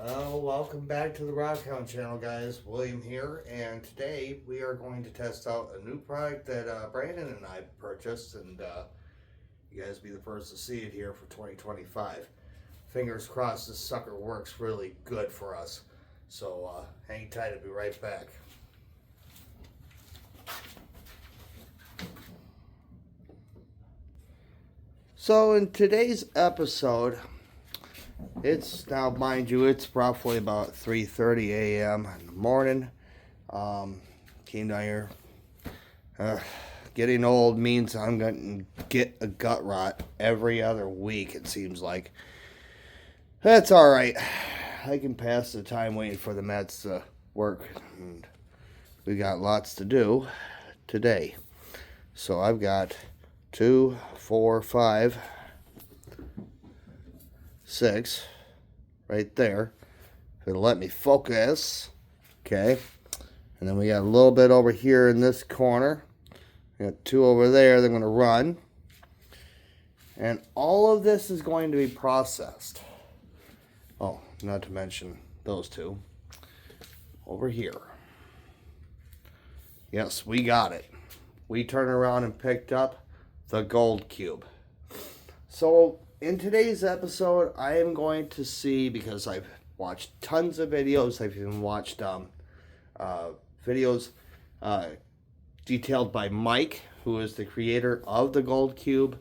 Well, welcome back to the Rockhound channel, guys. William here, and today we are going to test out a new product that Brandon and I purchased, and you guys be the first to see it here for 2025. Fingers crossed this sucker works really good for us. So hang tight, I'll be right back. So in today's episode, it's now, mind you, it's roughly about 3:30 a.m. in the morning. Came down here. Getting old means I'm going to get a gut rot every other week, it seems like. That's alright. I can pass the time waiting for the meds to work. And we got lots to do today. So I've got 2, 4, 5, 6 right there. If it'll let me focus. Okay. And then we got a little bit over here in this corner. We got 2 over there. They're going to run. And all of this is going to be processed. Oh, not to mention those 2 over here. Yes, we got it. We turned around and picked up the Gold Cube. So in today's episode, I am going to see, because I've watched tons of videos, I've even watched videos detailed by Mike, who is the creator of the Gold Cube.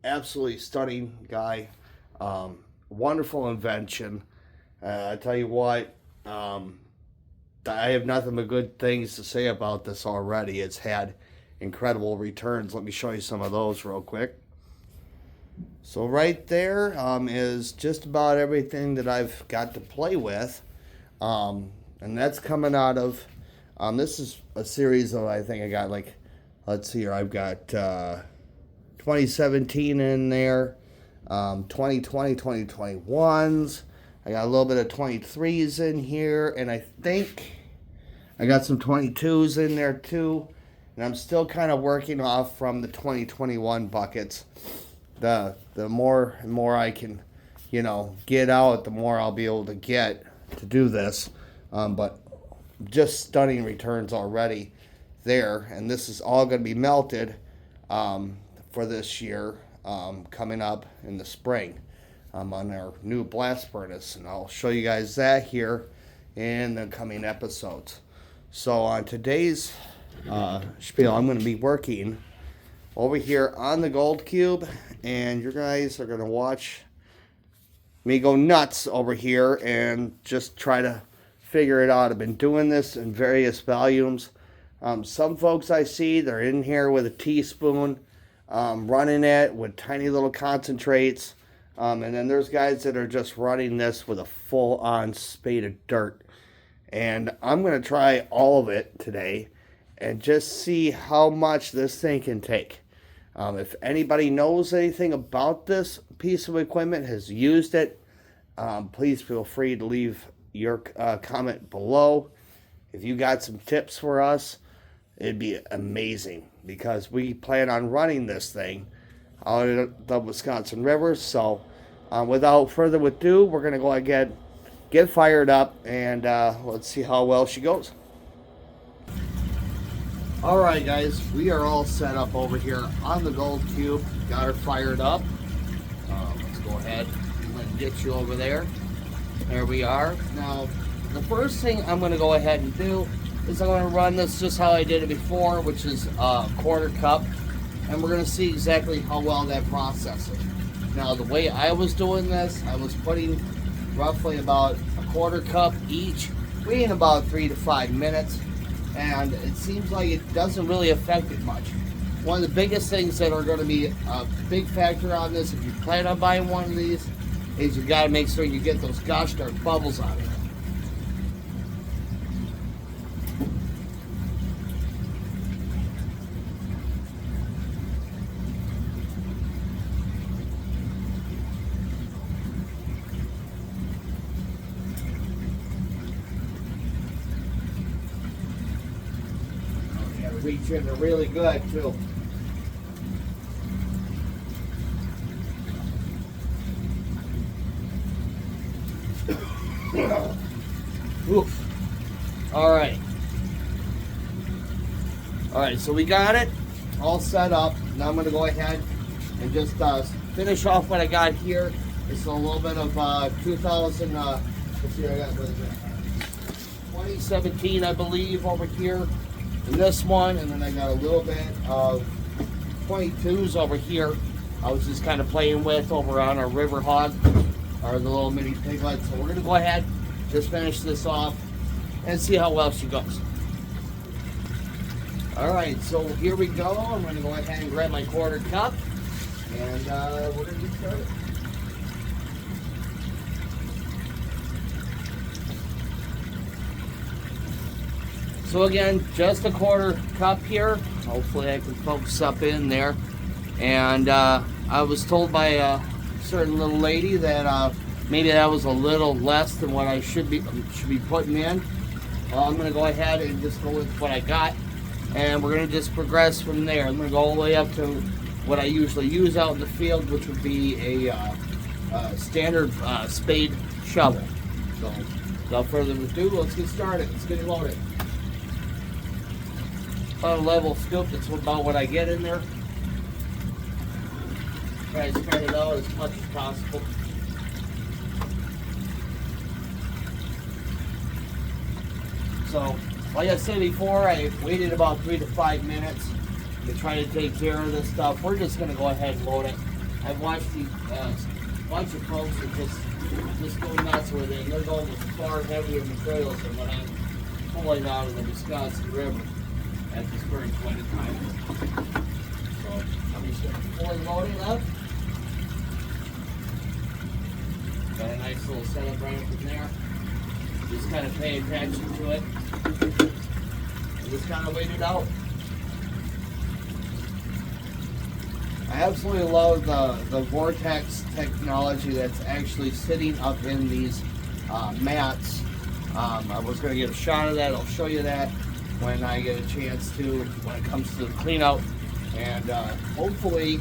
Absolutely stunning guy. Wonderful invention. I tell you what, I have nothing but good things to say about this already. It's had incredible returns. Let me show you some of those real quick. So right there is just about everything that I've got to play with. And that's coming out of, this is a series of, I think I got like, let's see here, I've got 2017 in there, 2020, 2021s. I got a little bit of 23s in here, and I think I got some 22s in there too. And I'm still kind of working off from the 2021 buckets. The more and more I can, get out, the more I'll be able to get to do this. But just stunning returns already there. And this is all going to be melted for this year coming up in the spring on our new blast furnace. And I'll show you guys that here in the coming episodes. So on today's spiel, I'm going to be working over here on the Gold Cube, and you guys are going to watch me go nuts over here and just try to figure it out. I've been doing this in various volumes. Some folks I see, they're in here with a teaspoon, running it with tiny little concentrates, and then there's guys that are just running this with a full-on spade of dirt. And I'm going to try all of it today and just see how much this thing can take. If anybody knows anything about this piece of equipment, has used it, please feel free to leave your comment below. If you got some tips for us, it'd be amazing, because we plan on running this thing out of the Wisconsin River. So without further ado, we're going to go ahead, get fired up, and let's see how well she goes. Alright guys, we are all set up over here on the Gold Cube. Got her fired up. Let's go ahead and get you over there. There we are. Now, the first thing I'm going to go ahead and do is I'm going to run this just how I did it before, which is a quarter cup. And we're going to see exactly how well that processes. Now, the way I was doing this, I was putting roughly about a quarter cup each, waiting about 3 to 5 minutes. And it seems like it doesn't really affect it much. One of the biggest things that are going to be a big factor on this, if you plan on buying one of these, is you got to make sure you get those gosh darn bubbles out of it. Reach in there really good too. Oof. All right. All right, so we got it all set up. Now I'm going to go ahead and just finish off what I got here. It's a little bit of 2000, let's see, I got, what is that? 2017, I believe, over here in this one. And then I got a little bit of 22s over here. I was just kind of playing with over on our River Hog, or the little mini piglet. So we're going to go ahead, just finish this off and see how well she goes. All right, so here we go. I'm going to go ahead and grab my quarter cup, and we're going to get started. So again, just a quarter cup here. Hopefully I can focus up in there. And I was told by a certain little lady that maybe that was a little less than what I should be putting in. I'm going to go ahead and just go with what I got, and we're going to just progress from there. I'm going to go all the way up to what I usually use out in the field, which would be a standard spade shovel. So without further ado, let's get started. Let's get it loaded. On a level scoop, that's about what I get in there. Try to spread it out as much as possible. So, like I said before, I waited about 3 to 5 minutes to try to take care of this stuff. We're just going to go ahead and load it. I've watched these bunch of folks that just go nuts with it, and they're going with far heavier materials than what I'm pulling out of the Wisconsin River at this current point in time. So I'm just going to fully load it up. Got a nice little setup right up in there. Just kind of pay attention to it. And just kind of wait it out. I absolutely love the Vortex technology that's actually sitting up in these mats. I was going to get a shot of that. I'll show you that when I get a chance to, when it comes to the clean out. And hopefully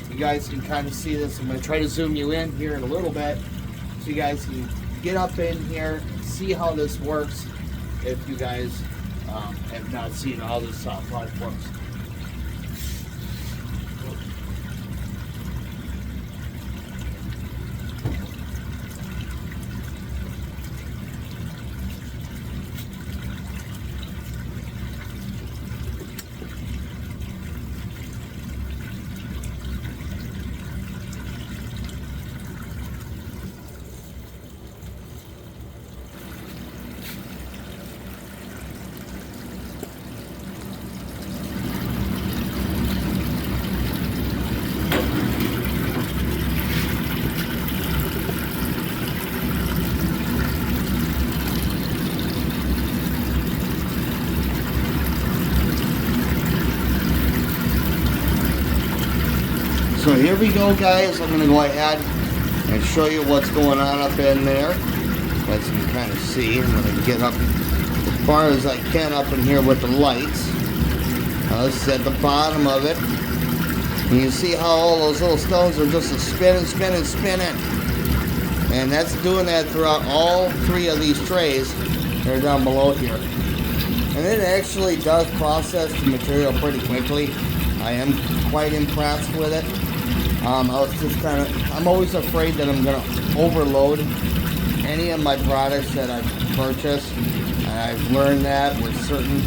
you guys can kind of see this. I'm going to try to zoom you in here in a little bit so you guys can get up in here and see how this works if you guys have not seen how this product works. So here we go, guys. I'm going to go ahead and show you what's going on up in there. As you can kind of see, I'm going to get up as far as I can up in here with the lights. This is at the bottom of it. And you see how all those little stones are just spinning, spinning, spinning. And that's doing that throughout all 3 of these trays. They're down below here. And it actually does process the material pretty quickly. I am quite impressed with it. I'm always afraid that I'm going to overload any of my products that I've purchased. And I've learned that with certain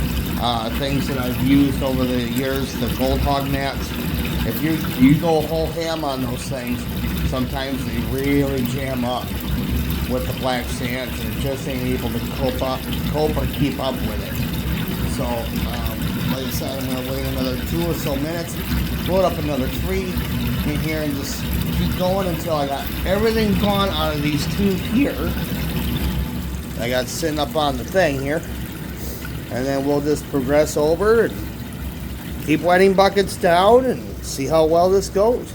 things that I've used over the years, the Gold Hog mats. If you go whole ham on those things, sometimes they really jam up with the black sands and just ain't able to cope or keep up with it. So, like I said, I'm going to wait another 2 or so minutes, load up another 3 in here, and just keep going until I got everything gone out of these 2 here. I got sitting up on the thing here. And then we'll just progress over and keep wetting buckets down and see how well this goes.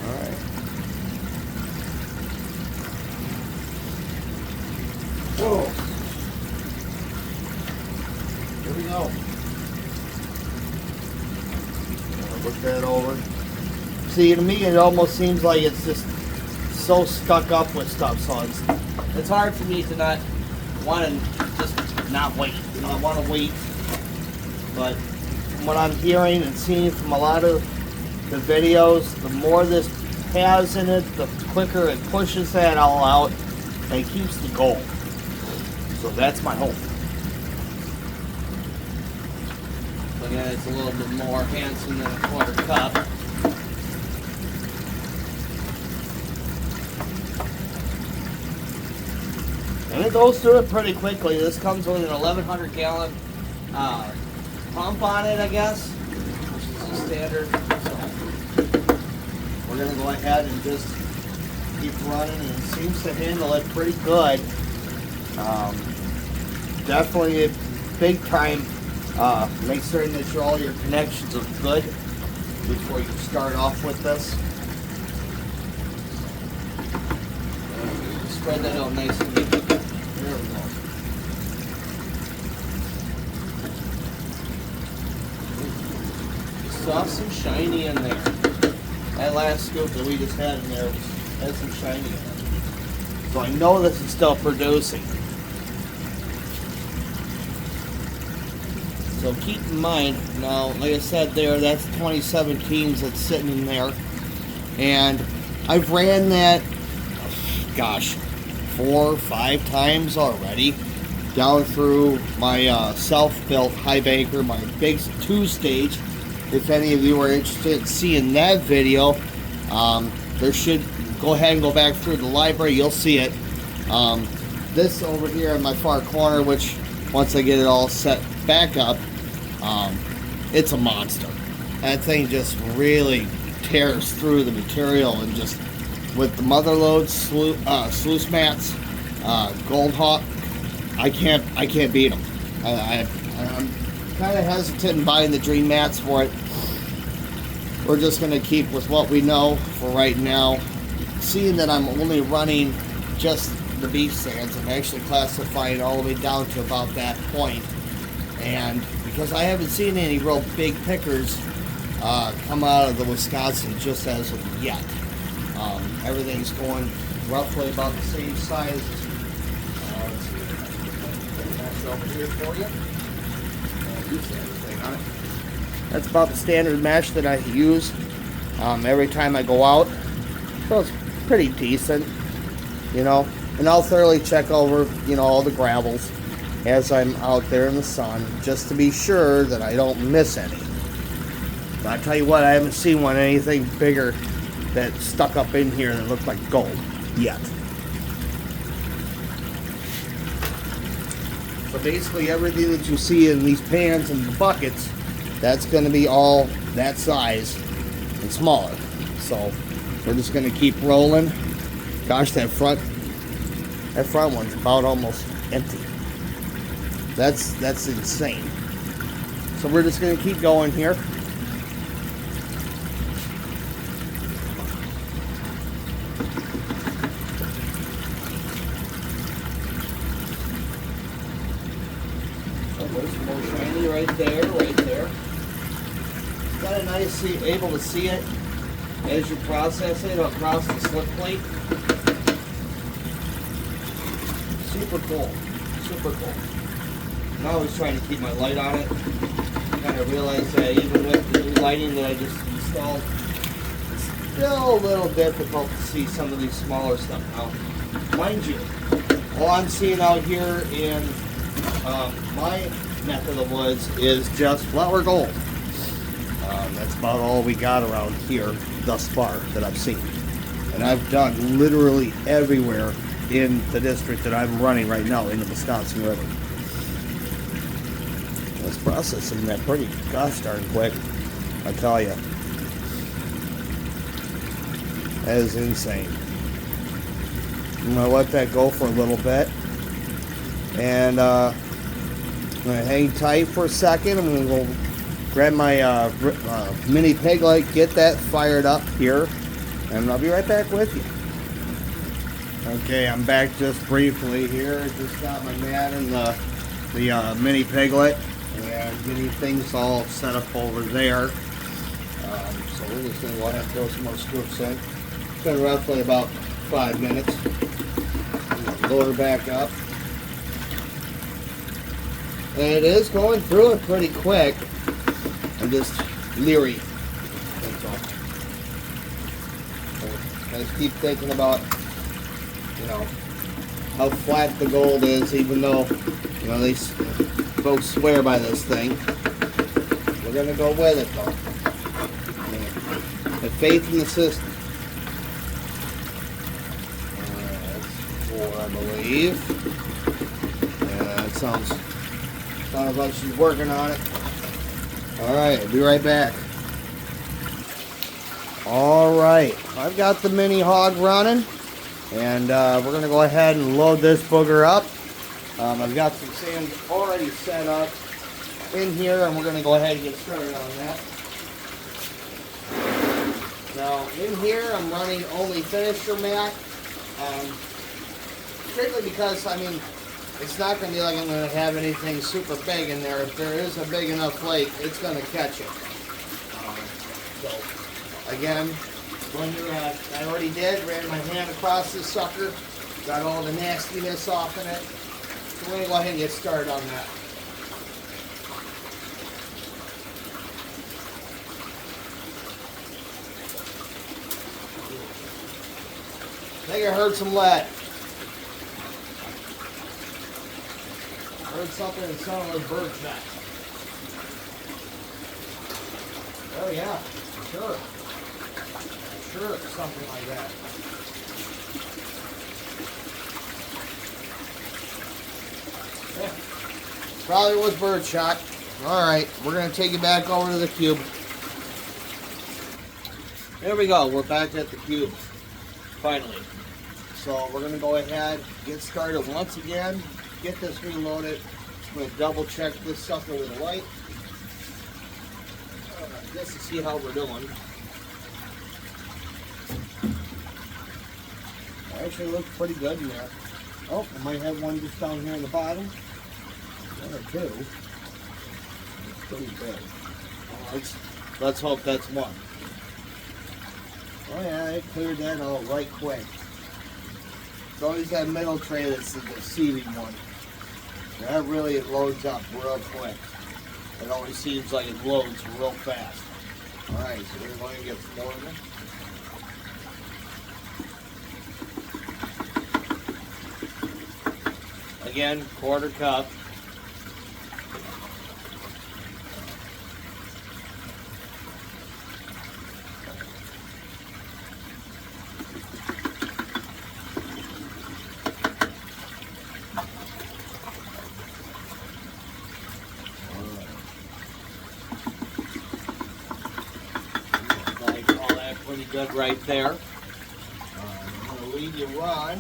Alright. Whoa. Here we go. Look that over. See, to me it almost seems like it's just so stuck up with stuff, so it's hard for me to not want to just not wait. You know, I want to wait, but from what I'm hearing and seeing from a lot of the videos, the more this has in it, the quicker it pushes that all out and keeps the gold. So that's my hope. So again, it's a little bit more handsome than a quarter cup. And it goes through it pretty quickly. This comes with an 1,100 gallon pump on it, I guess, which is the standard. So we're going to go ahead and just keep running, and it seems to handle it pretty good. Definitely a big time. Make certain that all your connections are good before you start off with this. Spread that out nice and neat. There we go. Soft and shiny in there. That last scoop that we just had in there has some shiny in it. So I know this is still producing. So keep in mind, now, like I said there, that's 2017s that's sitting in there. And I've ran that, gosh, 4 or 5 times already down through my self-built high banker, my big 2-stage. If any of you are interested in seeing that video, there should go ahead and go back through the library. You'll see it. This over here in my far corner, which once I get it all set back up, it's a monster. That thing just really tears through the material, and just with the mother loads, sluice mats, Gold Hawk, I can't beat them. I'm kind of hesitant in buying the Dream mats for it. We're just going to keep with what we know for right now. Seeing that I'm only running just the beef sands, I'm actually classifying all the way down to about that point. And because I haven't seen any real big pickers come out of the Wisconsin just as of yet. Everything's going roughly about the same size. Let's see if I can over here for you. On it. That's about the standard mesh that I use every time I go out. So it's pretty decent, you know. And I'll thoroughly check over, you know, all the gravels as I'm out there in the sun, just to be sure that I don't miss any. But I tell you what, I haven't seen anything bigger that stuck up in here that looks like gold yet. So basically everything that you see in these pans and the buckets, that's going to be all that size and smaller. So we're just going to keep rolling. Gosh, that front one's about almost empty. That's insane. So we're just going to keep going here. Right there. Kind of nice able to see it as you process it across the slip plate. Super cool. I'm always trying to keep my light on it. Kind of realize that even with the new lighting that I just installed, it's still a little difficult to see some of these smaller stuff. Now, mind you, all I'm seeing out here in my neck of the woods is just flour gold. That's about all we got around here thus far that I've seen. And I've done literally everywhere in the district that I'm running right now in the Wisconsin River. It's processing that pretty gosh darn quick, I tell you. That is insane. I'm going to let that go for a little bit. And I'm going to hang tight for a second. I'm going to go grab my mini Piglet, get that fired up here, and I'll be right back with you. Okay, I'm back just briefly here. Just got my mat and the mini Piglet and getting things all set up over there. So we're just going to go ahead and throw some more scoops in. It's been roughly about 5 minutes. Load her back up. And it is going through it pretty quick. I'm just leery. That's all. I just keep thinking about, you know, how flat the gold is, even though, you know, these folks swear by this thing. We're going to go with it, though. I mean, have faith in the system. That's 4, I believe. Yeah, it sounds like she's working on it. Alright, I'll be right back. Alright, I've got the mini hog running. And we're going to go ahead and load this booger up. I've got some sand already set up in here, and we're going to go ahead and get started on that. Now, in here, I'm running only finisher mat. Strictly because, I mean, it's not going to be like I'm going to have anything super big in there. If there is a big enough lake, it's going to catch it. So, again, when you're I already ran my hand across this sucker, got all the nastiness off in it. So we're going to go ahead and get started on that. I think I heard some lead. Heard something that sounded like bird nest. Oh yeah, sure. Sure, something like that. Yeah. Probably was bird shot. Alright, we're going to take it back over to the cube. There we go, we're back at the cube. Finally. So we're going to go ahead, get started once again, get this reloaded. I'm going to double check this sucker with a light. Just to see how we're doing. Actually looks pretty good in there. Oh, I might have one just down here in the bottom. One or two. It's pretty big. Well, let's hope that's one. Oh yeah, it cleared that out right quick. It's always that middle tray that's the deceiving one. That really loads up real quick. It always seems like it loads real fast. Alright, so we're going to get some more of it. Again, quarter cup. Pretty good right there. I'm going to leave you run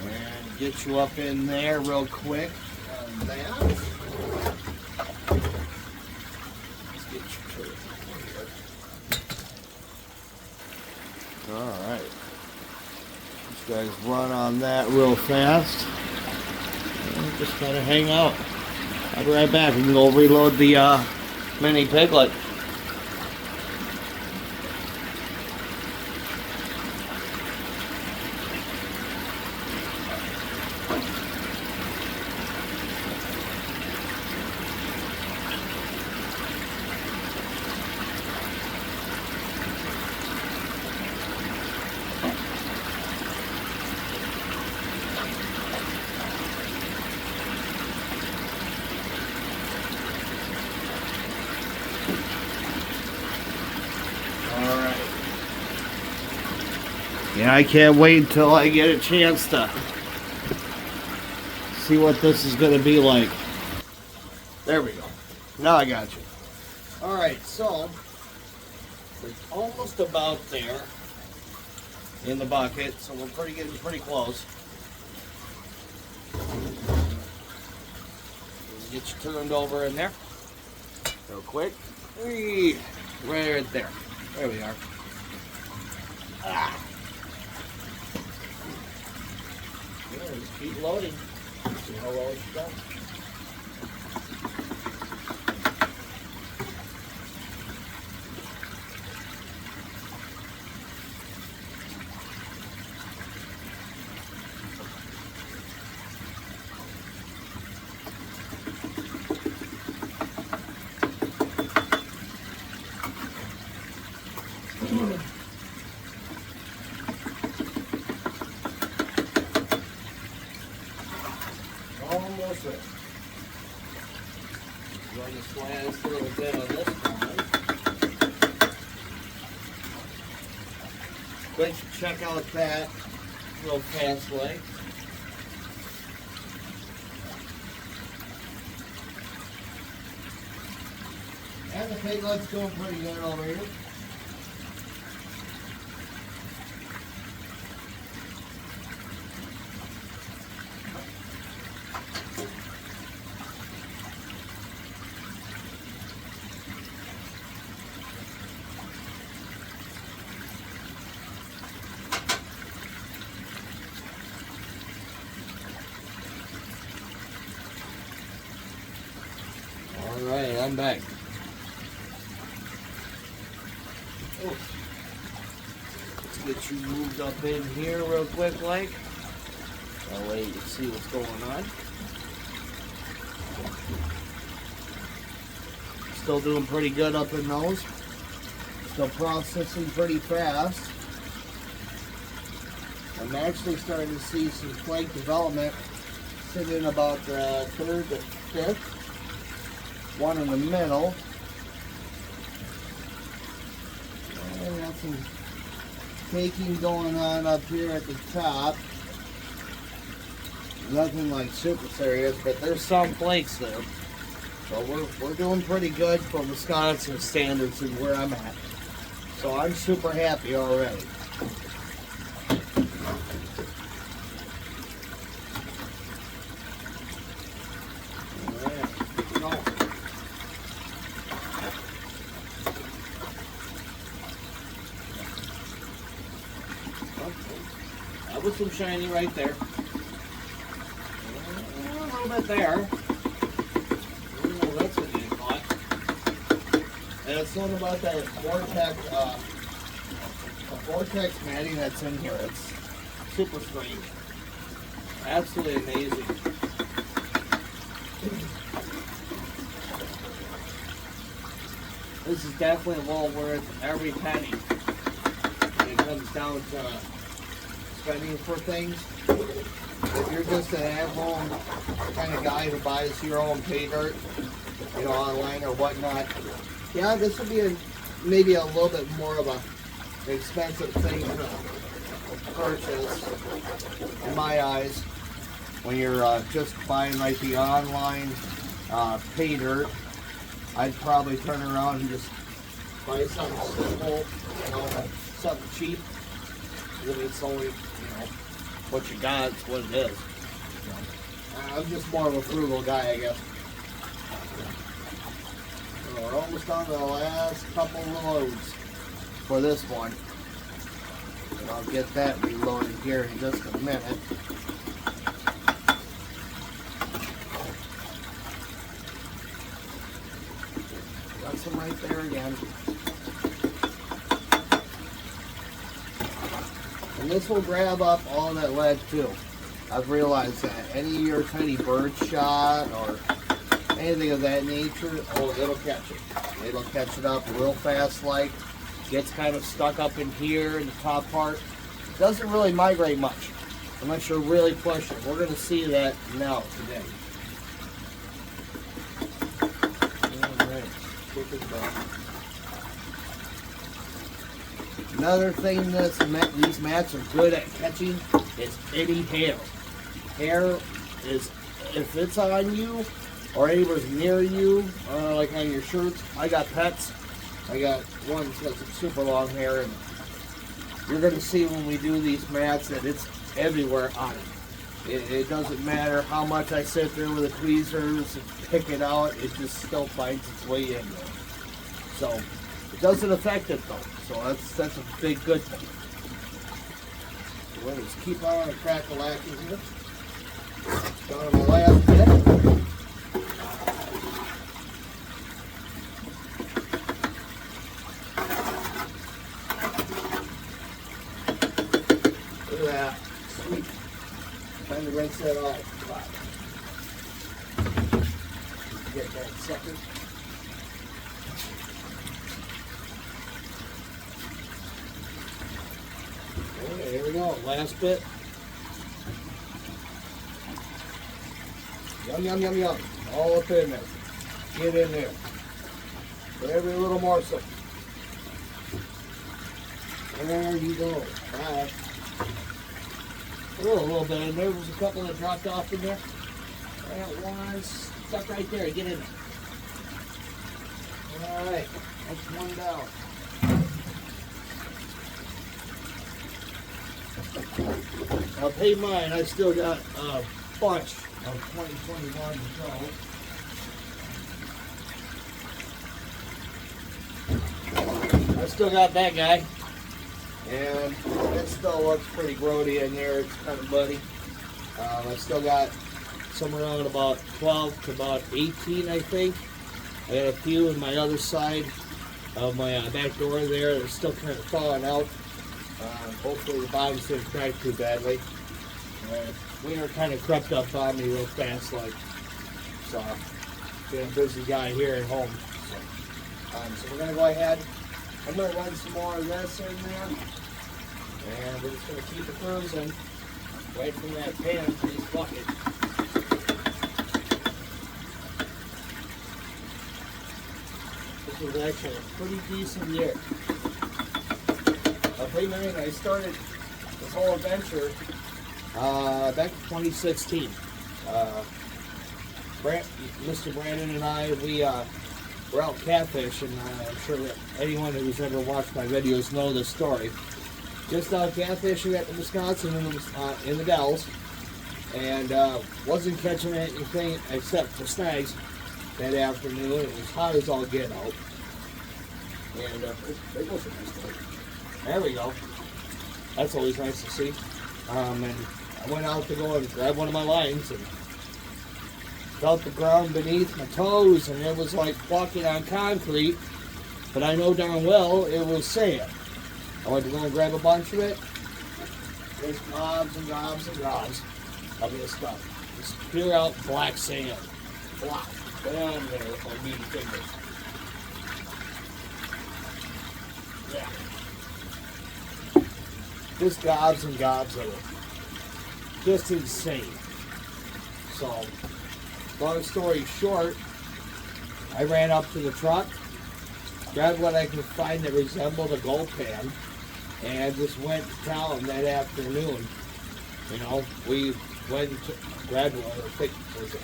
and get you up in there real quick on that. Let's get you to it here. Alright. These guys run on that real fast. And just gotta hang out. I'll be right back. We can go reload the mini piglet. Yeah, I can't wait until I get a chance to see what this is going to be like. There we go. Now I got you. Alright, so we're almost about there in the bucket, so we're getting pretty close. Get you turned over in there real quick. Right there. There we are. Ah. Yeah, just keep loading. See how well it's done. Almost there. Run the slants a little bit on this one. Quick check out that little fast leg. And the piglet's doing pretty good over here. Alright, I'm back. Oh. Let's get you moved up in here real quick, like. That way you can see what's going on. Still doing pretty good up in those. Still processing pretty fast. I'm actually starting to see some flake development sitting about the 3rd to 5th. One in the middle. And got some caking going on up here at the top. Nothing like super serious, but there's some flakes there. So we're doing pretty good for Wisconsin standards and where I'm at. So I'm super happy already. That was some shiny right there. A little bit there. Oh, that's what getting caught. And it's something about that vortex matting that's in here. It's super strange. Absolutely amazing. This is definitely well worth every penny when it comes down to spending for things. If you're just an at-home kind of guy who buys your own pay dirt, online or whatnot, yeah, this would be maybe a little bit more of an expensive thing to purchase, in my eyes, when you're just buying like the online pay dirt. I'd probably turn around and just buy something simple, something cheap. Because it's only, what you got, it's what it is. I'm just more of a frugal guy, I guess. So we're almost on to the last couple loads for this one. And I'll get that reloaded here in just a minute. Got some right there again. And this will grab up all that lead too. I've realized that any of your tiny bird shot or anything of that nature, it'll catch it. It'll catch it up real fast, like gets kind of stuck up in here in the top part. Doesn't really migrate much unless you're really pushing. We're going to see that now today. Another thing these mats are good at catching is any hair. Hair is, if it's on you or anywhere's near you, like on your shirts. I got pets. I got one that's got some super long hair, and you're going to see when we do these mats that it's everywhere on it. It doesn't matter how much I sit there with the tweezers and pick it out, it just still finds its way in there. So it doesn't affect it though. So that's a big good thing. So we'll just keep on crack-a-lacking here. Got my last bit. Look at that. Sweet. Time to rinse that off. Get that sucker. go, last bit. Yum, yum, yum, yum. All up in there. Get in there. For every little morsel. There you go. Alright. A little bit in there. There's a couple that dropped off in there. That one's stuck right there. Get in there. Alright. That's one down. I'll pay mine. I still got a bunch of 2021 to go. I still got that guy. And it still looks pretty grody in there. It's kind of muddy. I still got somewhere around about 12 to about 18, I think. I got a few in my other side of my back door there that's still kind of thawing out. Hopefully the bottoms didn't crack too badly. Winter kind of crept up on me real fast, like, so being a busy guy here at home. So we're gonna go ahead. I'm gonna run some more of this in there, and we're just gonna keep it cruising right from that pan to this bucket. This was actually a pretty decent year. I started this whole adventure back in 2016. Mr. Brandon and I, we were out catfishing. I'm sure that anyone who's ever watched my videos know this story. Just out catfishing at the Wisconsin in the Dells, and wasn't catching anything except for snags that afternoon. It was hot as all get out. And there we go. That's always nice to see. And I went out to go and grab one of my lines and felt the ground beneath my toes, and it was like walking on concrete, but I know darn well it was sand. I went to go and grab a bunch of it. There's gobs and gobs and gobs of this stuff. Just pure out black sand. Black. Down there with my meaty fingers. Yeah. Just gobs and gobs of it. Just insane. So, long story short, I ran up to the truck, grabbed what I could find that resembled a gold pan, and just went to town that afternoon. You know, we went and grabbed one, I think, was it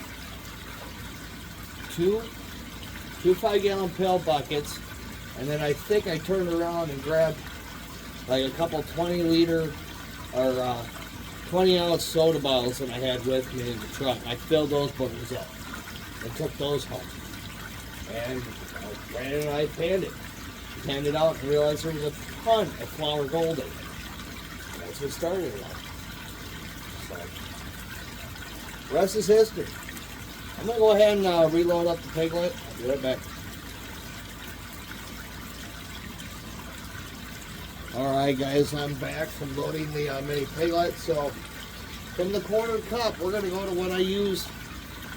two 5-gallon pail buckets, and then I think I turned around and grabbed like a couple 20-liter or 20-ounce soda bottles that I had with me in the truck. I filled those bottles up and took those home. And Brandon and I panned it out, and realized there was a ton of flour gold in it. That's what started it all. So, rest is history. I'm going to go ahead and reload up the piglet. I'll be right back. Alright guys, I'm back from loading the mini piglet. So, from the corner cup, we're going to go to what I use.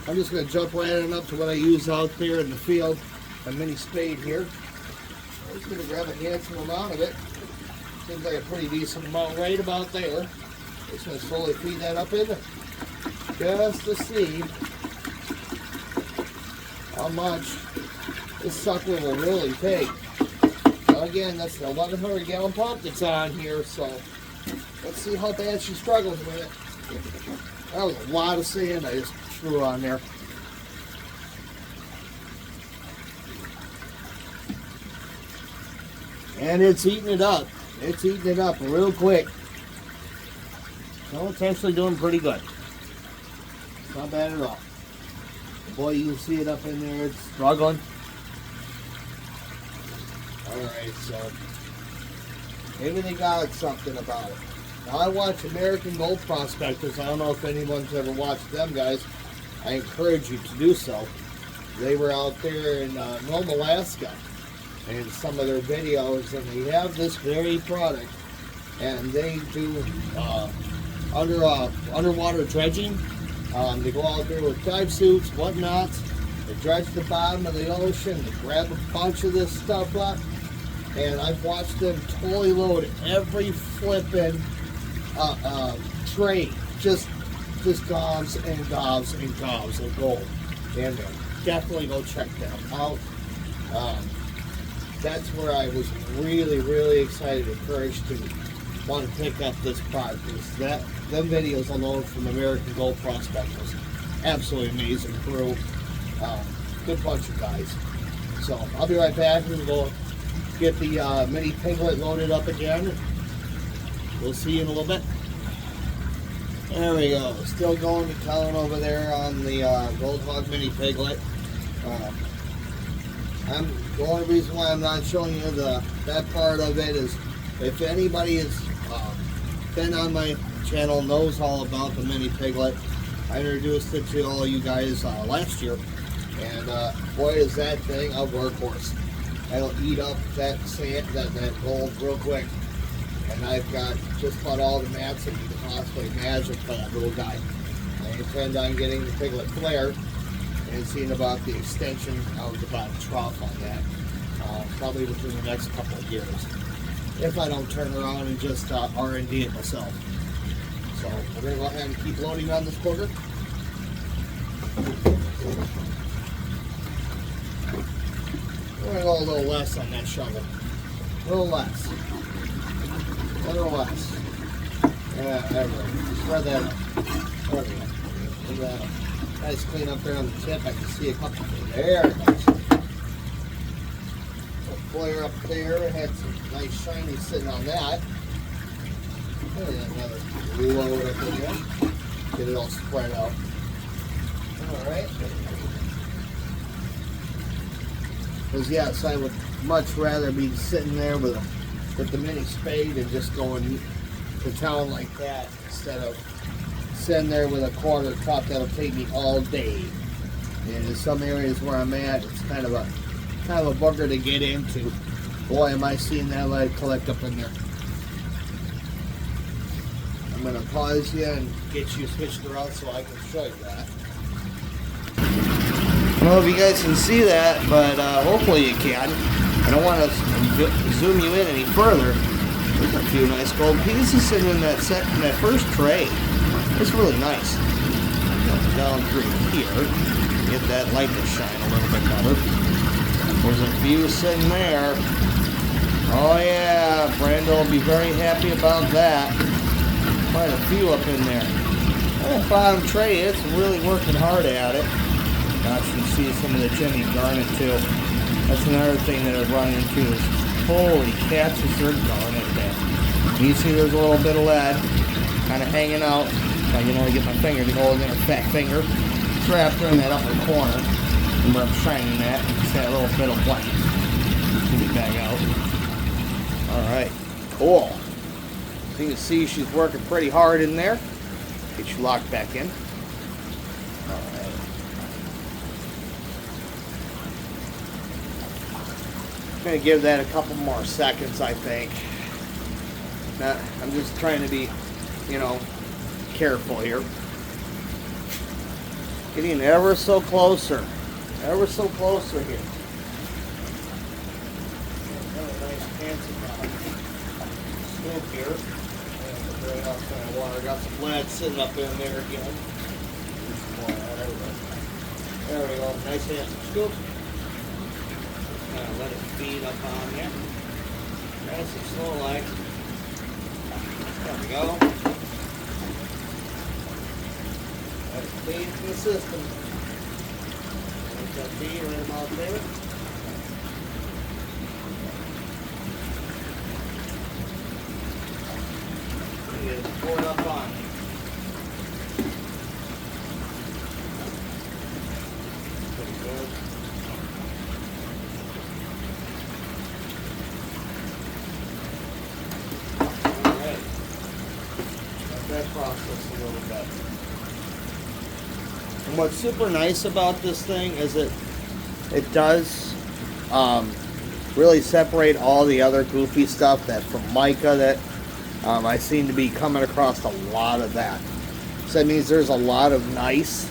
I'm just going to jump right in up to what I use out there in the field. A mini spade here. I'm just going to grab a handsome amount of it. Seems like a pretty decent amount right about there. Just going to slowly feed that up in there. Just to see how much this sucker will really take. Now again, that's the 1,100 gallon pump that's on here, so let's see how bad she struggles with it. That was a lot of sand I just threw on there. And it's eating it up. It's eating it up real quick. So it's actually doing pretty good. Not bad at all. Boy, you can see it up in there. It's struggling. Alright, so maybe they got something about it. Now I watch American Gold Prospectors. I don't know if anyone's ever watched them guys. I encourage you to do so. They were out there in Nome, Alaska, and some of their videos, and they have this very product, and they do underwater dredging. They go out there with dive suits, whatnot. They dredge the bottom of the ocean. They grab a bunch of this stuff up, and I've watched them totally load every flippin' tray, just gobs and gobs and gobs of gold in there. Definitely go check them out. That's where I was really excited, encouraged to want to pick up this product. Them videos alone from American Gold Prospectors, absolutely amazing crew. Good bunch of guys. So I'll be right back. We're gonna go get the mini piglet loaded up again. We'll see you in a little bit. There we go. Still going to town over there on the Gold Hog mini piglet. The only reason why I'm not showing you that part of it is if anybody has been on my channel knows all about the mini piglet. I introduced it to all you guys last year, and boy is that thing a workhorse. It'll eat up that sand, that gold real quick. And I've got just about all the mats that you can possibly imagine for that little guy. I intend on getting the piglet flare and seeing about the extension of the bottom trough on that, probably within the next couple of years, if I don't turn around and just R&D it myself. So we're going to go ahead and keep loading on this quarter. We're going to go a little less on that shovel. A little less. A little less. Yeah, there we go. Spread that up. There we go. Spread that up. Nice clean up there on the tip. I can see a couple. There it goes. Flare up there. Had some nice shiny sitting on that. Another reload up in there. Get it all spread out. Alright. Because yes, I would much rather be sitting there with the mini spade and just going to town like that instead of sitting there with a quarter cup that'll take me all day. And in some areas where I'm at, it's kind of a bugger to get into. Boy, am I seeing that lead collect up in there. I'm going to pause you and get you switched around so I can show you that. I don't know if you guys can see that, but hopefully you can. I don't want to zoom you in any further. There's a few nice gold pieces sitting in that first tray. It's really nice. Down through here, get that light to shine a little bit better. There's a few sitting there. Oh yeah, Brando will be very happy about that. Quite a few up in there. That bottom tray, it's really working hard at it. Now you can see some of the Jimmy Garnet too. That's another thing that I've run into is, holy cats, is there garnet there. You see there's a little bit of lead kind of hanging out. I can only get my finger to hold in, a fat finger. It's wrapped in that upper corner. And where I'm shining that, you can see that little bit of white. Get it back out. Alright, cool. So you can see she's working pretty hard in there. Get you locked back in. Alright. I'm going to give that a couple more seconds, I think. I'm just trying to be, careful here. Getting ever so closer here. Another nice fancy scoop here. Right outside of water. Got some lead sitting up in there again. There we go. Nice fancy scoop. Let it feed up on you. Nice and slow like. There we go. That's feed from the system. There's that feed right about there. You get it poured up on you. Pretty good. That process a little bit. And what's super nice about this thing is it does really separate all the other goofy stuff that from mica that I seem to be coming across a lot of that. So that means there's a lot of gneiss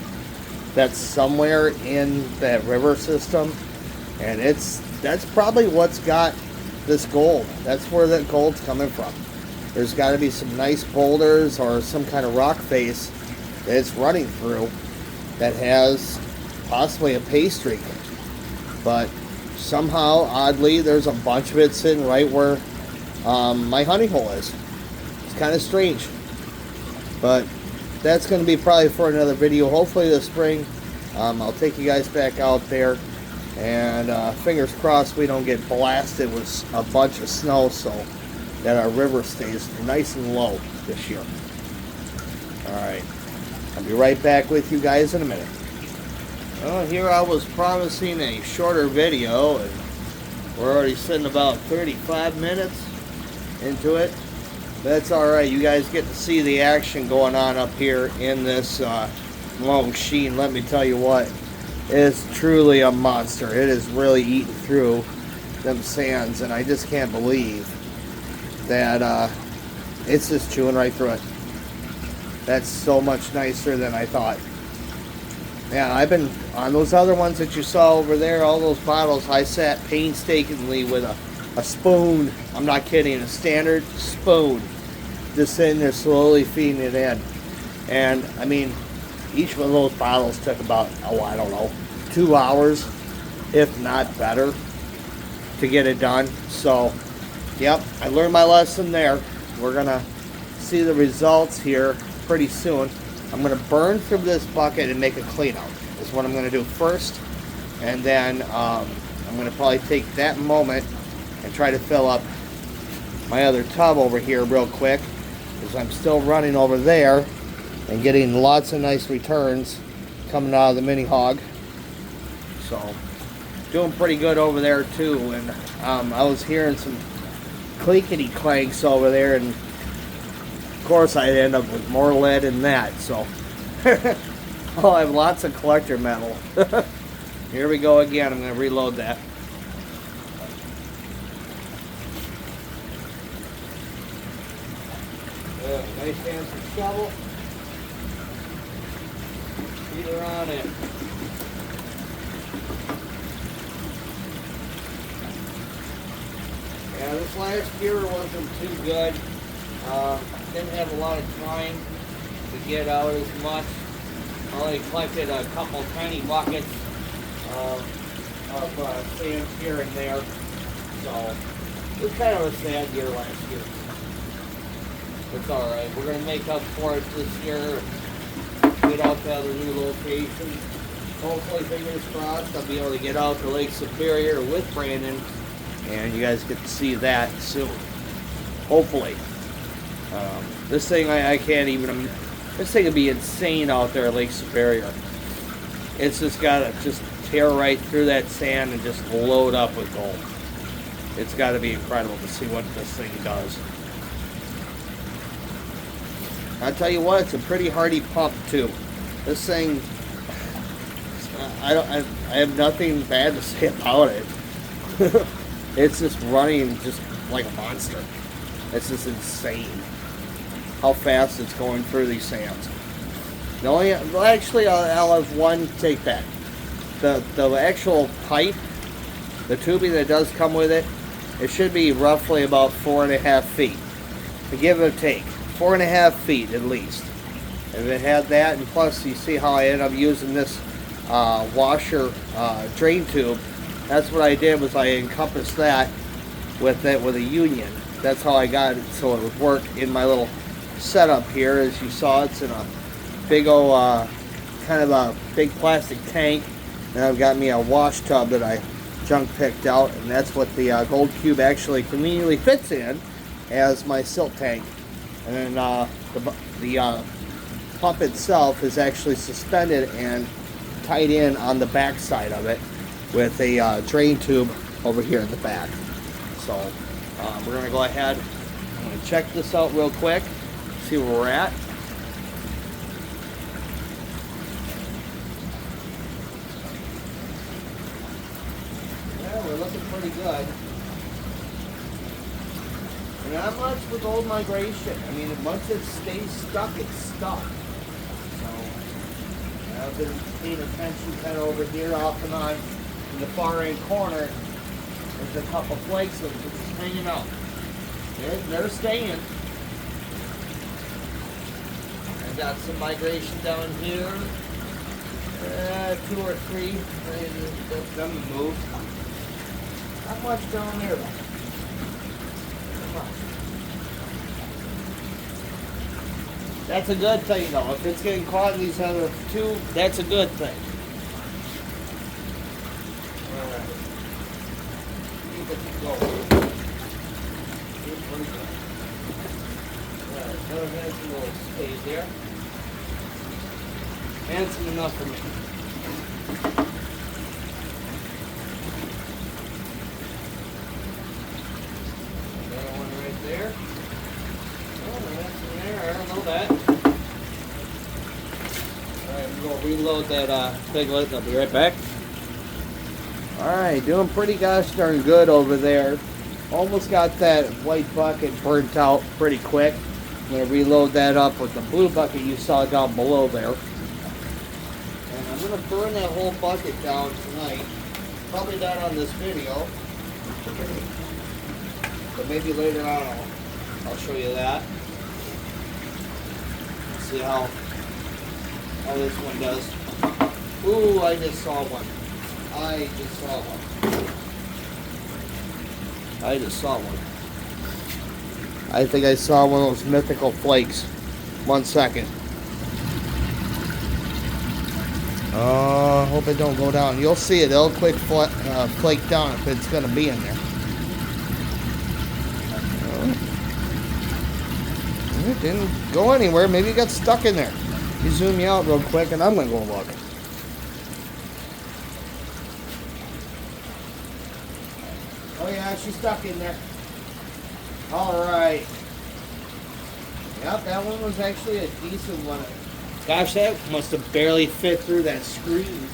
that's somewhere in that river system, and that's probably what's got this gold. That's where that gold's coming from. there's got to be some nice boulders or some kind of rock face that it's running through that has possibly a pay streak. But somehow, oddly, there's a bunch of it sitting right where my honey hole is. It's kind of strange. But that's going to be probably for another video. Hopefully this spring, I'll take you guys back out there. And fingers crossed we don't get blasted with a bunch of snow so that our river stays nice and low this year. Alright, I'll be right back with you guys in a minute. Well, here I was promising a shorter video, and we're already sitting about 35 minutes into it. That's alright, you guys get to see the action going on up here in this long sheen. Let me tell you what, it's truly a monster. It is really eating through them sands, and I just can't believe that it's just chewing right through it. That's so much nicer than I thought. Yeah, I've been on those other ones that you saw over there, all those bottles. I sat painstakingly with a spoon. I'm not kidding, a standard spoon, just sitting there slowly feeding it in. And I mean, each one of those bottles took about, I don't know, 2 hours, if not better, to get it done. So, yep, I learned my lesson there. We're gonna see the results here pretty soon. I'm going to burn through this bucket and make a clean out. Is what I'm going to do first. And then I'm going to probably take that moment and try to fill up my other tub over here real quick, because I'm still running over there and getting lots of nice returns coming out of the mini hog. So doing pretty good over there too. And I was hearing some clinkety clanks over there, and of course I'd end up with more lead than that, so I'll have lots of collector metal. Here we go again. I'm going to reload that. Nice fancy shovel. Feed her on in. Yeah, this last year wasn't too good. Didn't have a lot of time to get out as much. I only collected a couple tiny buckets of sand here and there. So it was kind of a sad year last year. It's alright. We're going to make up for it this year and get out to other new locations. Hopefully, fingers crossed, I'll be able to get out to Lake Superior with Brandon, and you guys get to see that soon. Hopefully. This thing, I can't even, this thing would be insane out there at Lake Superior. It's just got to just tear right through that sand and just load up with gold. It's got to be incredible to see what this thing does. I'll tell you what, it's a pretty hardy pump too. This thing, I have nothing bad to say about it. It's just running just like a monster. It's just insane how fast it's going through these sands. The only, well, actually, I'll have one take back. The actual pipe, the tubing that does come with it, it should be roughly about 4.5 feet. To give it a take, 4.5 feet at least. If it had that, and plus you see how I ended up using this washer drain tube. That's what I did, was I encompassed that with a union. That's how I got it so it would work in my little setup here. As you saw, it's in a big old kind of a big plastic tank, and I've got me a wash tub that I junk picked out, and that's what the Gold Cube actually conveniently fits in as my silt tank. And then the pump itself is actually suspended and tied in on the back side of it with a drain tube over here in the back. So we're going to go ahead, I'm going to check this out real quick, see where we're at. Yeah, we're looking pretty good. And not much with gold migration. I mean, once it stays stuck, it's stuck. So I've been paying attention kind of over here off and on in the far end corner. There's a couple flakes of just hanging out. They're staying. got some migration down here. 2 or 3. Them move. Not much down there though. Not much. That's a good thing though. If it's getting caught in these other 2, that's a good thing. Alright. Keep it going. Keep pretty good. Alright, so there's a little space there. Handsome enough for me. Another one right there. Oh, that's in there. I don't know that. Alright, I'm going to reload that piglet. I'll be right back. Alright, doing pretty gosh darn good over there. Almost got that white bucket burnt out pretty quick. I'm going to reload that up with the blue bucket you saw down below there. And I'm going to burn that whole bucket down tonight. Probably not on this video. But maybe later on I'll show you that. See how this one does. Ooh, I just saw one. I just saw one. I think I saw one of those mythical flakes. 1 second. Hope it don't go down. You'll see it. It'll quick flake down if it's going to be in there. It didn't go anywhere. Maybe it got stuck in there. You zoom me out real quick and I'm going to go look. Oh yeah, she's stuck in there. Alright. Yep, that one was actually a decent one. Gosh, that must have barely fit through that screen.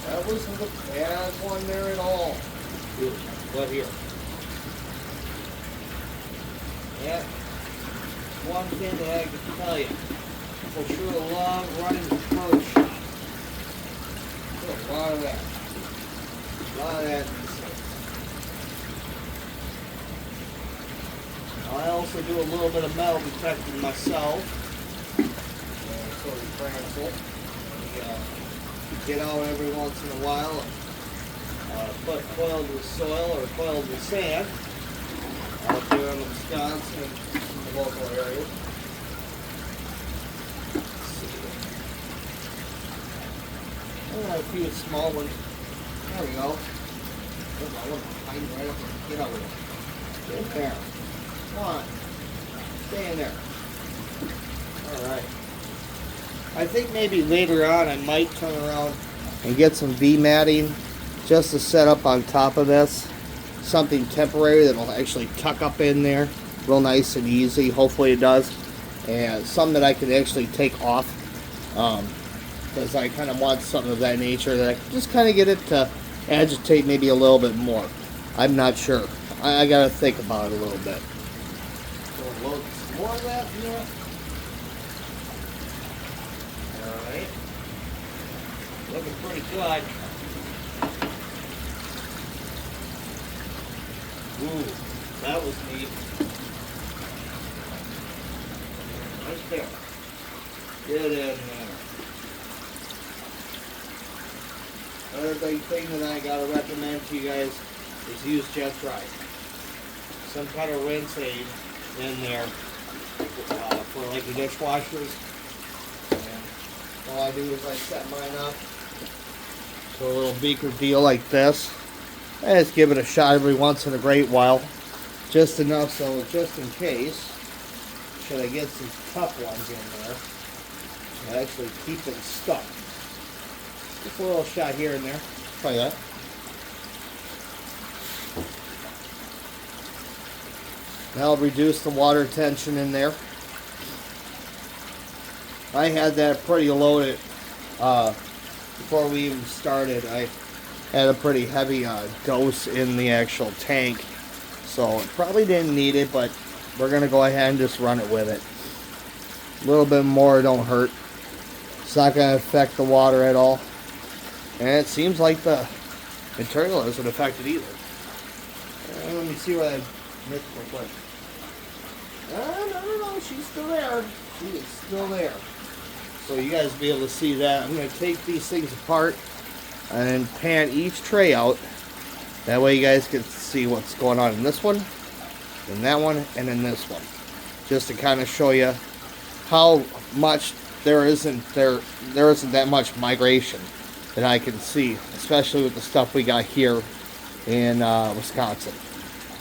That wasn't a bad one there at all. What here? Yeah. One thing that I can tell you. For sure, a long running approach shot. A lot of that. A lot of that. I also do a little bit of metal detecting myself. Sort of Francel. Get out every once in a while and put coiled with soil or coiled with sand out there in Wisconsin and in the local areas. A few small ones. There we go. There's my one behind right up there. Get over there. Get there. Come on. Stay in there. Alright. I think maybe later on I might turn around and get some V-matting just to set up on top of this. Something temporary that'll actually tuck up in there real nice and easy. Hopefully it does. And some that I can actually take off. Because I kind of want something of that nature that I can just kind of get it to agitate maybe a little bit more. I'm not sure. I got to think about it a little bit. So load some more of that in there. Alright. Looking pretty good. Ooh, that was neat. Right there. Get in there. Another big thing that I gotta recommend to you guys is use Jet Dry. Some kind of rinse aid in there for like the dishwashers. And all I do is I set mine up to a little beaker deal like this. I just give it a shot every once in a great while. Just enough so just in case, should I get some tough ones in there, I actually keep them stuck. Just a little shot here and there. Try that. That'll reduce the water tension in there. I had that pretty loaded before we even started. I had a pretty heavy dose in the actual tank, so it probably didn't need it, but we're going to go ahead and just run it with it. A little bit more don't hurt. It's not going to affect the water at all. And it seems like the material isn't affected either. Let me see what I missed real quick. No, she's still there. She is still there. So you guys will be able to see that. I'm going to take these things apart and pan each tray out. That way you guys can see what's going on in this one, in that one, and in this one. Just to kind of show you how much there isn't that much migration that I can see, especially with the stuff we got here in Wisconsin,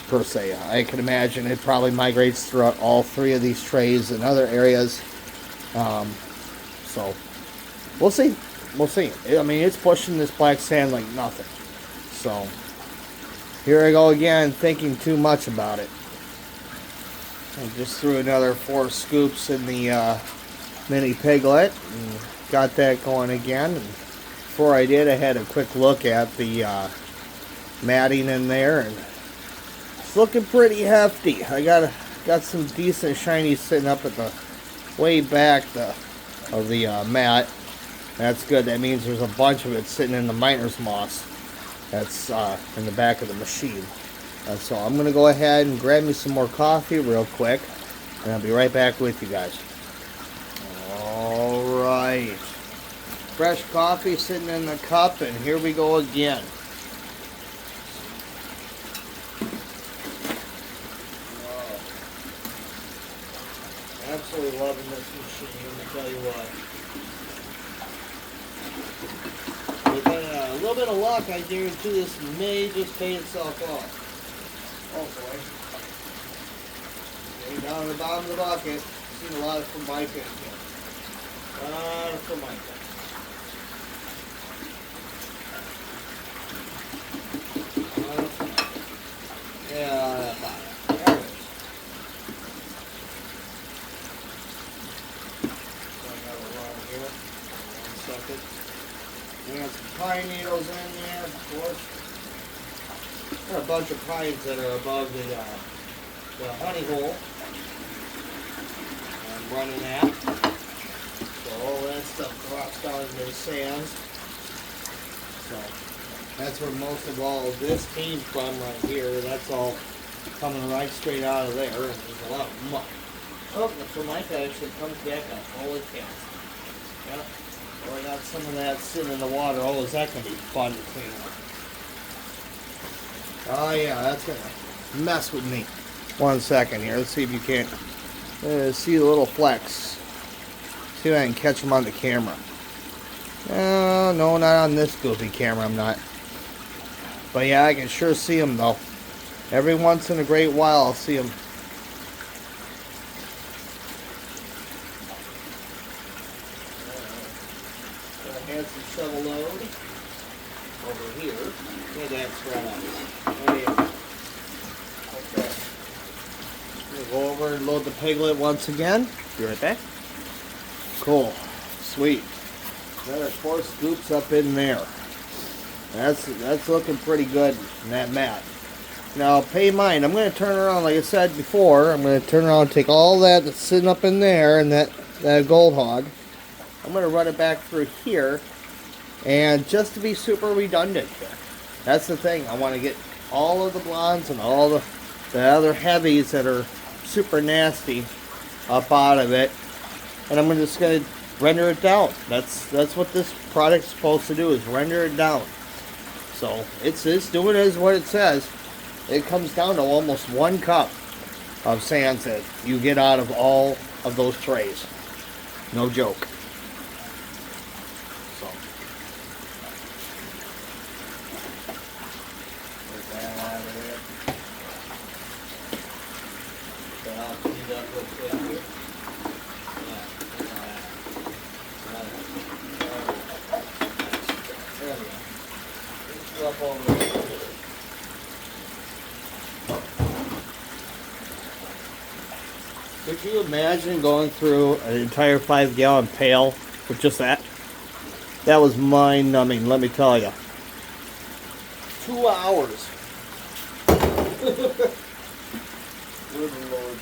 per se. I can imagine it probably migrates throughout all three of these trays and other areas. So we'll see. We'll see. I mean, it's pushing this black sand like nothing. So here I go again, thinking too much about it. I just threw another 4 scoops in the mini piglet and got that going again. And before I did, I had a quick look at the matting in there, and it's looking pretty hefty. I got some decent shinies sitting up at the way back of the mat. That's good. That means there's a bunch of it sitting in the miner's moss that's in the back of the machine. So I'm going to go ahead and grab me some more coffee real quick, and I'll be right back with you guys. Alright. Fresh coffee sitting in the cup, and here we go again. Absolutely loving this machine, let me tell you what. With a little bit of luck, I guarantee this may just pay itself off. Oh boy. Okay, down at the bottom of the bucket. Seen a lot of Formica in here. A lot of Formica. Yeah, about it. There it is. So I got a run here. 1 second. We got some pine needles in there, of course. There are a bunch of pines that are above the honey hole. I'm running that. So all that stuff drops down into the sands. So that's where most of all of this came from right here. That's all coming right straight out of there. And there's a lot of muck. Oh, the Formica actually comes back up. Holy cow. Yep. So I got some of that sitting in the water. Oh, is that going to be fun to clean up? Oh yeah, that's going to mess with me. 1 second here. Let's see if you can't see the little flecks. See if I can catch them on the camera. No, not on this goofy camera, I'm not. But yeah, I can sure see them though. Every once in a great while I'll see them. I had some shovel load over here. Look at that spread out. Oh yeah. Okay. We'll go over and load the piglet once again. Be right back. Cool. Sweet. Another 4 scoops up in there. That's looking pretty good in that mat. Now pay mind, I'm going to turn around like I said before. I'm going to turn around and take all that's sitting up in there and that gold hog. I'm going to run it back through here, and just to be super redundant here. That's the thing. I want to get all of the blondes and all the other heavies that are super nasty up out of it, and I'm just going to render it down. That's what this product's supposed to do, is render it down. So it's doing as what it says. It comes down to almost 1 cup of sands that you get out of all of those trays. No joke. So put that out of there. That I'll clean it up real quick here. There we go. Up over there. Could you imagine going through an entire 5-gallon pail with just that? That was mind-numbing, let me tell you. 2 hours. Good Lord.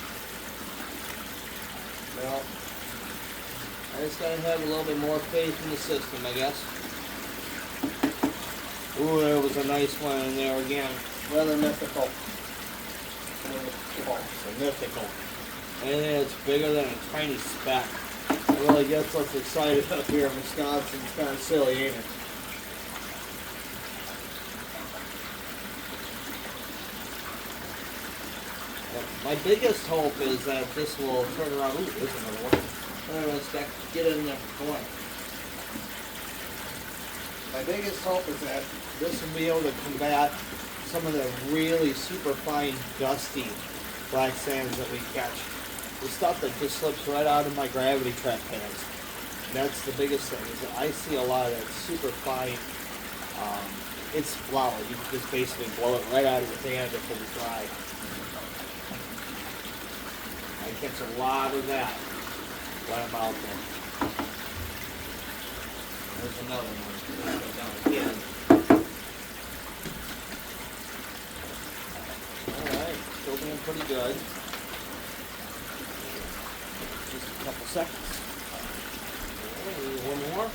Well, I just gotta have a little bit more faith in the system, I guess. Ooh, there was a nice one in there again. Rather mythical. Mythical. Anything that's bigger than a tiny speck. It really gets us excited up here in Wisconsin. It's kind of silly, ain't it? My biggest hope is that this will turn around. Ooh, there's another one. Get in there. Go on. My biggest hope is that this will be able to combat some of the really super fine, dusty black sands that we catch. The stuff that just slips right out of my gravity trap pans. That's the biggest thing, is that I see a lot of that super fine, it's flour. You can just basically blow it right out of your hand if it's dry. I catch a lot of that when I'm out there. There's another one. Let's go down again. Alright, still doing pretty good. Just a couple seconds. One more.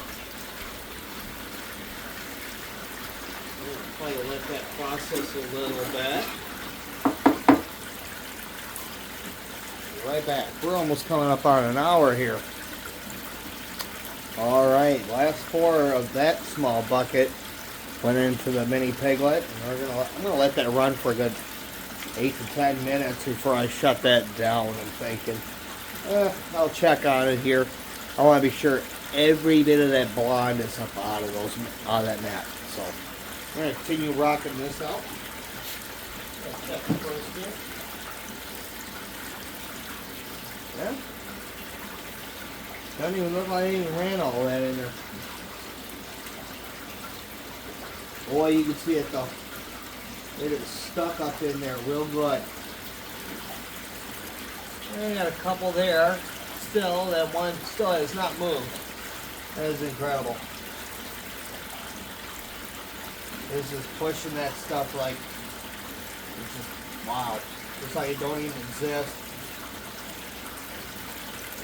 We'll probably let that process a little bit. Right back. We're almost coming up on an hour here. Alright, last 4 of that small bucket went into the mini piglet. And I'm gonna let that run for a good 8 to 10 minutes before I shut that down. I'm thinking, I'll check on it here. I want to be sure every bit of that blonde is up out of that mat. So I'm gonna continue rocking this out. Check it first here. Yeah. Doesn't even look like I even ran all that in there. Boy, you can see it though. It is stuck up in there real good. I got a couple there. Still, that one still has not moved. That is incredible. It's just pushing that stuff like, it's just, wow. It's like it don't even exist.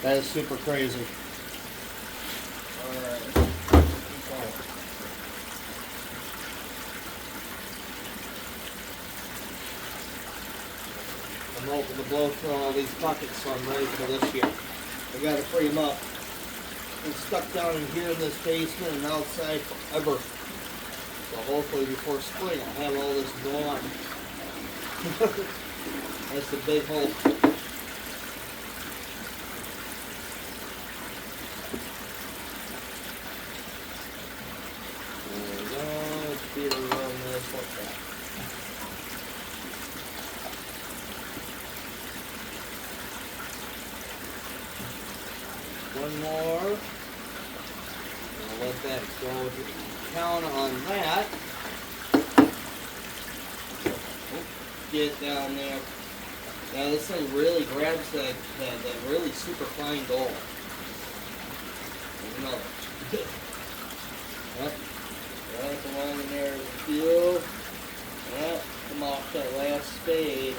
That is super crazy. Alright. I'm hoping to blow through all these buckets so I'm ready for this year. I gotta free them up. I'm stuck down in here in this basement and outside forever. So hopefully before spring I'll have all this gone. That's the big hope. Feed it around this like that. One more. I'll let that go. Count on that. Get down there. Now this thing really grabs that really super fine gold. There's another. Yep. Right, come on in there, a few. Yep, come off that last spade.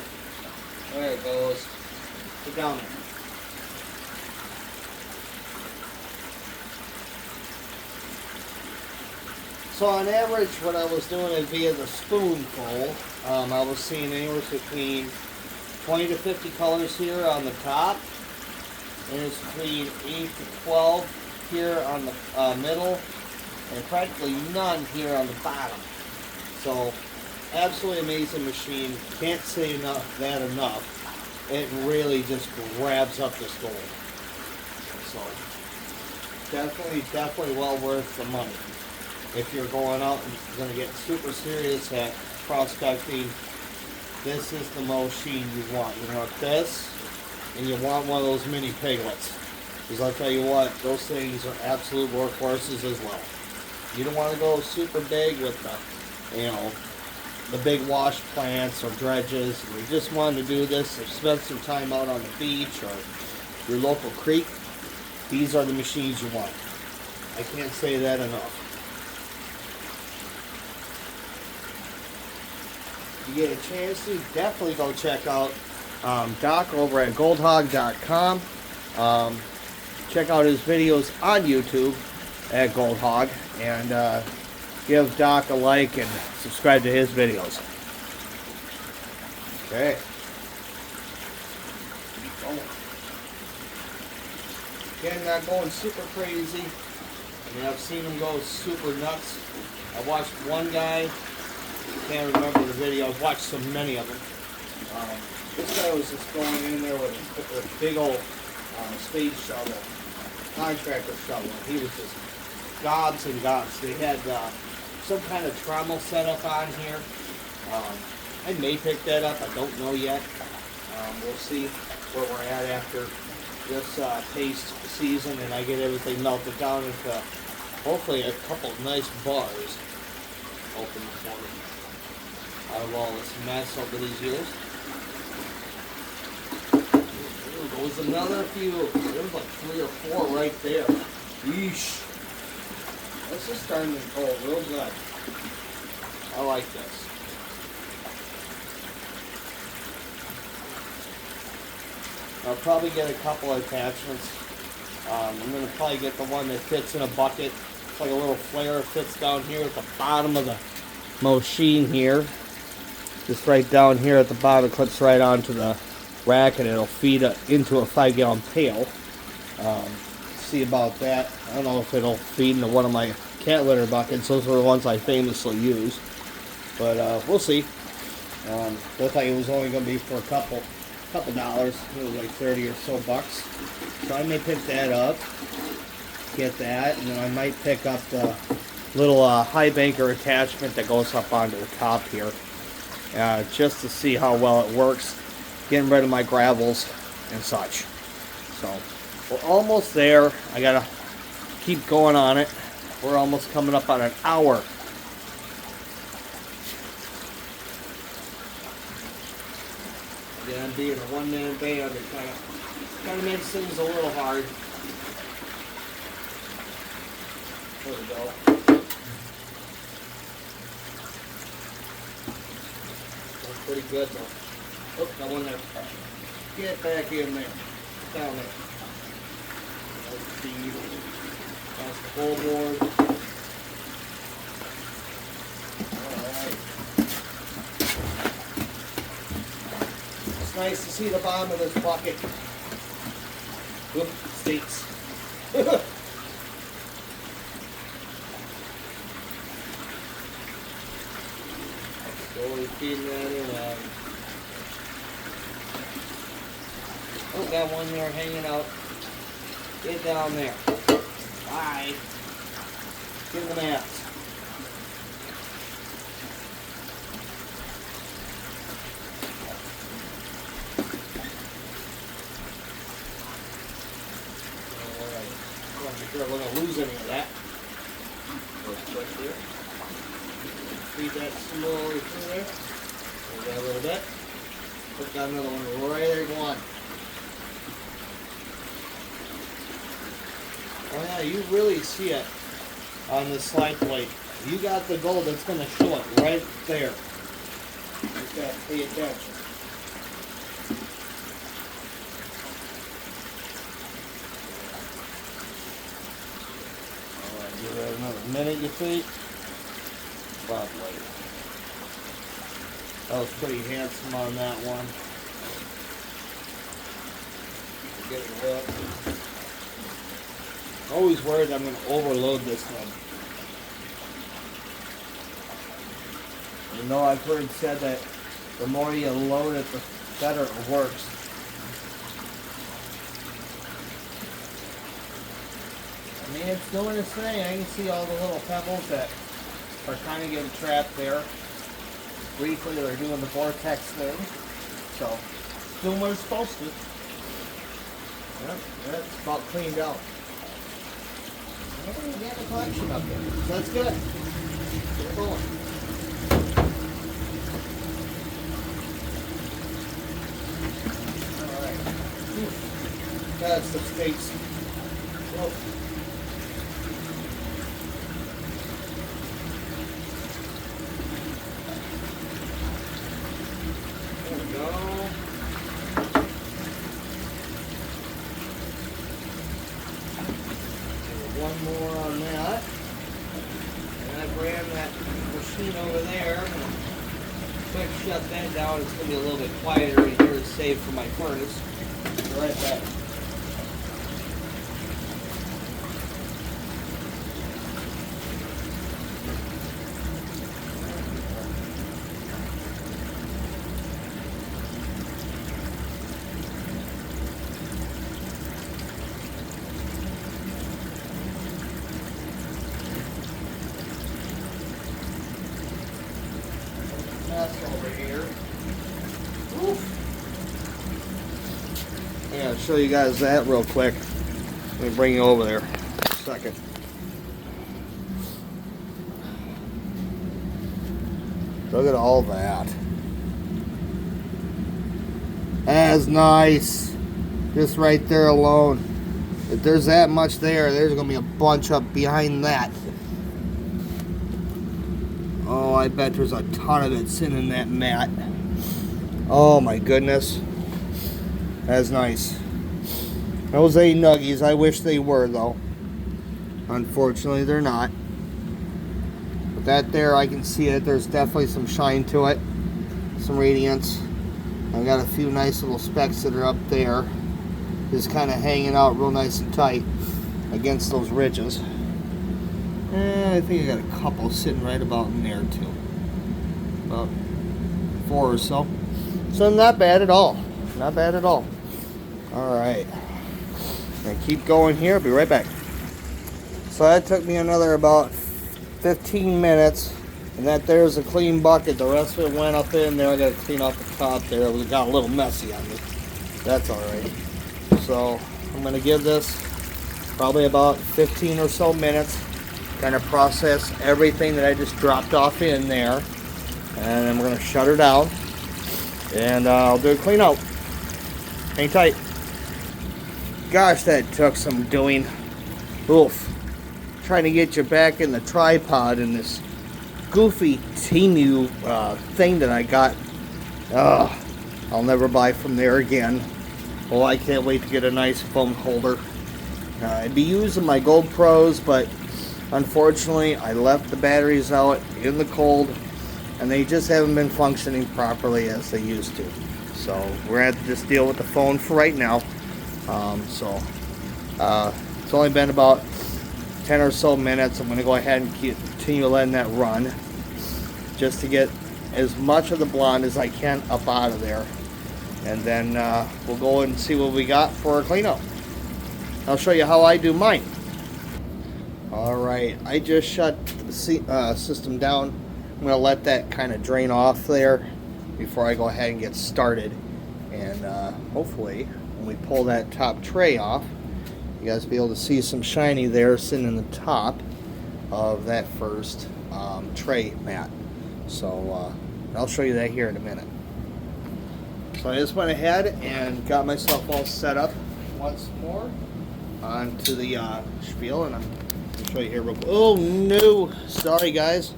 There it goes. Get down there. So on average, what I was doing is via the spoonful. I was seeing anywhere between 20 to 50 colors here on the top. And it's between 8 to 12 here on the middle. And practically none here on the bottom. So, absolutely amazing machine. Can't say that enough. It really just grabs up this gold. So, definitely well worth the money. If you're going out and going to get super serious at prospecting, this is the machine you want. You want this, and you want one of those mini piglets. Because I'll tell you what, those things are absolute workhorses as well. You don't want to go super big with the big wash plants or dredges. If you just wanted to do this, or spend some time out on the beach or your local creek, these are the machines you want. I can't say that enough. If you get a chance to, definitely go check out Doc over at goldhog.com. Check out his videos on YouTube at Goldhog, and give Doc a like and subscribe to his videos. Okay. Keep going. Again, not going super crazy. I mean, I've seen them go super nuts. I watched one guy, can't remember the video, I've watched so many of them. This guy was just going in there with a big old spade shovel, contractor shovel. He was just gobs and gobs. They had some kind of trommel set up on here. I may pick that up, I don't know yet. We'll see where we're at after this taste season and I get everything melted down into hopefully a couple of nice bars open for me out of all this mess over these years. There goes another few. There's like 3 or 4 right there. Yeesh. This is starting to go real good. I like this. I'll probably get a couple of attachments. I'm going to probably get the one that fits in a bucket. It's like a little flare fits down here at the bottom of the machine here. Just right down here at the bottom, it clips right onto the rack and it'll feed into a 5-gallon pail. See about that. I don't know if it'll feed into one of my cat litter buckets. Those are the ones I famously use. But we'll see. Looked like it was only going to be for a couple dollars. It was like 30 or so bucks. So I may pick that up, get that, and then I might pick up the little high banker attachment that goes up onto the top here, just to see how well it works, getting rid of my gravels and such. So we're almost there. I gotta keep going on it. We're almost coming up on an hour. Again, being a one-man band, it kind of makes things a little hard. There we go. That's pretty good though. Oh, got one there. Get back in there. Down there. That's the feed. That's the whole board. Alright. It's nice to see the bottom of this bucket. Whoop, stinks. Slowly feeding that in. Oh, got one there hanging out. Get down there. Bye. Give them out. We're going to lose any of that. Feed that slowly through there. Hold that a little bit. Put down another one right there. One. Oh yeah, you really see it on the slide plate. You got the gold that's going to show it right there. Just got to pay attention. Give it another minute, you see? Probably. That was pretty handsome on that one. Get it wet. Always worried I'm going to overload this one. You know, I've heard said that the more you load it, the better it works. I mean, it's doing its thing. I can see all the little pebbles that are kind of getting trapped there. Briefly, they're doing the vortex thing. So, it's doing what it's supposed to. Yep, that's about cleaned out. We got a collection up there. So that's good. Keep going. Alright. That's some space. Whoa. One more on that. And I ran that machine over there. I'm going to quick shut that down. It's going to be a little bit quieter in here to save for my furnace. Be right back. I gotta show you guys that real quick. Let me bring you over there a second. Look at all that. That's nice. Just right there alone. If there's that much there, there's gonna be a bunch up behind that. Oh, I bet there's a ton of it sitting in that mat. Oh my goodness. That's nice. Those ain't nuggies. I wish they were though. Unfortunately, they're not. But that there, I can see it. There's definitely some shine to it. Some radiance. I've got a few nice little specks that are up there. Just kind of hanging out real nice and tight against those ridges. And I think I got a couple sitting right about in there too. About 4 or so. So not bad at all. Not bad at all. Alright. Gonna keep going here. I'll be right back. So that took me another about 15 minutes. And that there's a clean bucket. The rest of it went up in there. I got to clean off the top there. It got a little messy on me. That's alright. So I'm going to give this probably about 15 or so minutes. Kind of process everything that I just dropped off in there. And then we're going to shut her down. And I'll do a clean out. Hang tight. Gosh, that took some doing. Oof. Trying to get you back in the tripod in this goofy Temu thing that I got. I'll never buy from there again. Oh, I can't wait to get a nice phone holder. I'd be using my GoPros, but unfortunately I left the batteries out in the cold and they just haven't been functioning properly as they used to. So we're going to have to just deal with the phone for right now. It's only been about 10 or so minutes. I'm going to go ahead and continue letting that run just to get as much of the blonde as I can up out of there. And then we'll go and see what we got for our cleanup. I'll show you how I do mine. Alright, I just shut the system down. I'm going to let that kind of drain off there before I go ahead and get started. And hopefully when we pull that top tray off, you guys will be able to see some shiny there sitting in the top of that first tray mat. So I'll show you that here in a minute. So I just went ahead and got myself all set up once more onto the spiel, and I'm going to show you here real quick. Oh no, sorry guys.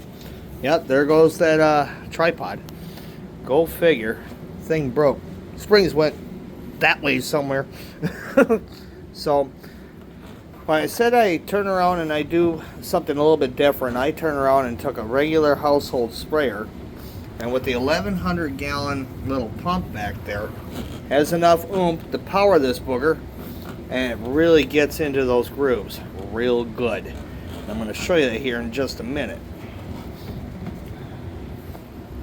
Yep, there goes that tripod. Go figure. Thing broke. Springs went that way somewhere. So when I said I turn around and I do something a little bit different, I turn around and took a regular household sprayer, and with the 1100 gallon little pump back there, has enough oomph to power this booger, and it really gets into those grooves real good. I'm going to show you that here in just a minute.